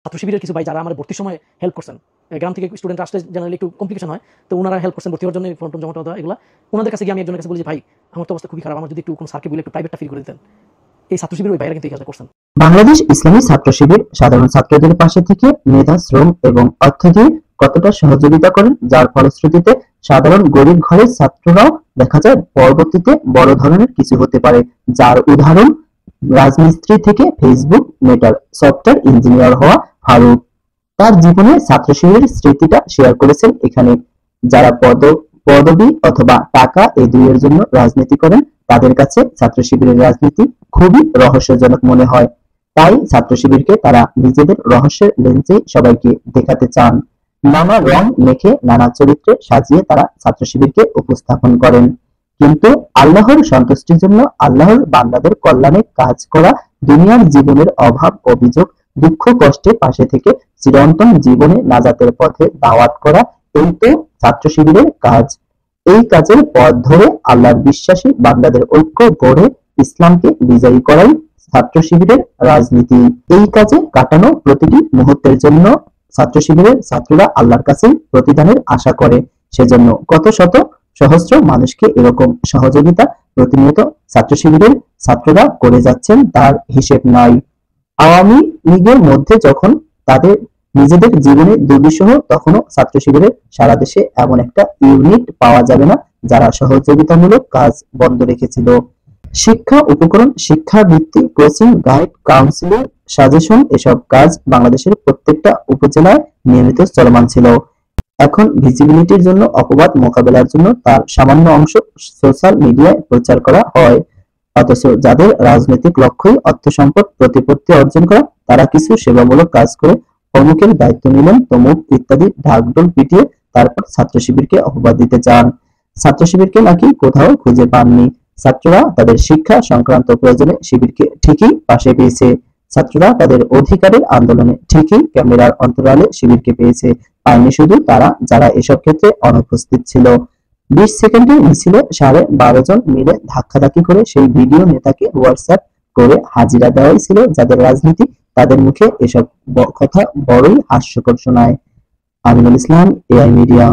ছাত্র শিবিরের কিছু ভাই যারা আমার ভর্তির সময় হেল্প করছেন, গ্রাম থেকে স্টুডেন্ট আসতে জেনারেলি একটু কমপ্লিকেশন হয়, তো ওনারা হেল্প করছেন ভর্তি হওয়ার জন্য, ফর্ম টর্ম জমা দেওয়া এগুলো। ওনাদের কাছে গিয়ে আমি একজনের কাছে বলি যে ভাই আমার তো অবস্থা খুবই খারাপ, আমার যদি একটু কোনো স্যারকে বলে একটু প্রাইভেটটা ফ্রি করে দিতেন। এই ছাত্র শিবির ওই ভাইরা কিন্তু এই কাজটা করছেন। বাংলাদেশ ইসলামী ছাত্র শিবির সাধারণ ছাত্রদের পাশে থেকে মেধা, শ্রম এবং অর্থ দিয়ে কতটা সহযোগিতা করেন, যার ফলশ্রুতিতে সাধারণ গরিব ঘরের ছাত্ররাও দেখা যায় পরবর্তীতে বড় ধরনের কিছু হতে পারে। যার উদাহরণ রাজমিস্ত্রি থেকে ফেসবুক মেটার সফটওয়্যার ইঞ্জিনিয়ার হওয়া ফারুক। তার জীবনে ছাত্র শিবিরের স্মৃতিটা শেয়ার করেছেন এখানে। যারা পদবি অথবা টাকা এই দুইয়ের জন্য রাজনীতি করেন, তাদের কাছে ছাত্র শিবিরের রাজনীতি খুবই রহস্যজনক মনে হয়। তাই ছাত্র শিবিরকে তারা নিজেদের রহস্যের লেন্সে সবাইকে দেখাতে চান। নানা রং মেখে নানা চরিত্রে সাজিয়ে তারা ছাত্র শিবিরকে উপস্থাপন করেন। কিন্তু আল্লাহর সন্তুষ্টির জন্য আল্লাহর বান্দাদের কল্যাণে কাজ করা, দুনিয়ার জীবনের অভাব অভিযোগ দুঃখ কষ্টে পাশে থেকে চিরন্তন জীবনে নাজাতের পথে দাওয়াত করা, এই তো ছাত্র শিবিরের কাজ। এই কাজের পথ ধরে আল্লাহর বিশ্বাসী বান্দাদের ঐক্য গড়ে ইসলামকে বিজয়ী করাই ছাত্র শিবিরের রাজনীতি। এই কাজে কাটানো প্রতিটি মুহূর্তের জন্য ছাত্র শিবিরের ছাত্ররা আল্লাহর কাছেই প্রতিদানের আশা করে। সেজন্য কত শত সহস্র মানুষকে এরকম সহযোগিতা প্রতিনিয়ত ছাত্র শিবিরের ছাত্ররা করে যাচ্ছেন, তার হিসেব নাই। আওয়ামী লীগের মধ্যে যখন তাদের নিজেদের জীবনে দুর্বিষহ, তখনও ছাত্র শিবিরের সারা দেশে এমন একটা ইউনিট পাওয়া যাবে না যারা সহযোগিতামূলক কাজ বন্ধ রেখেছিল। শিক্ষা উপকরণ, শিক্ষাবৃত্তি, কোচিং, গাইড, কাউন্সিলিং, সাজেশন এসব কাজ বাংলাদেশের প্রত্যেকটা উপজেলায় নিয়মিত চলমান ছিল। এখন ভিজিবিলিটির জন্য, অপবাদ মোকাবেলার জন্য তার সামান্য অংশ সোশ্যাল মিডিয়ায় প্রচার করা হয়। অথচ যাদের রাজনৈতিক লক্ষ্যই অর্থ সম্পদ প্রতিপত্তি অর্জন করা, তারা কিছু সেবামূলক কাজ করে অমুকের দায়িত্ব নিলেন, তমুক ইত্যাদি ঢাকঢোল পিটিয়ে তারপর ছাত্র শিবিরকে অপবাদ দিতে চান। ছাত্র শিবিরকে নাকি কোথাও খুঁজে পাননি। ছাত্ররা তাদের শিক্ষা সংক্রান্ত প্রয়োজনে শিবিরকে ঠিকই পাশে পেয়েছে। ছাত্ররা তাদের অধিকারের আন্দোলনে ঠিকই ক্যামেরার অন্তরালে শিবিরকে পেয়েছে। পায়নি শুধু তারা যারা এসব ক্ষেত্রে অনুপস্থিত ছিল। 20 সেকেন্ডের মিছিলে 12.5 জন মিলে ধাক্কাধাক্কি করে সেই ভিডিও নেতাকে হোয়াটসঅ্যাপ করে হাজিরা দেওয়াই ছিল যাদের রাজনীতি। তাদের মুখে এসব কথা বড়ই হাস্যকর শোনায়। Aminul Islam, AI media.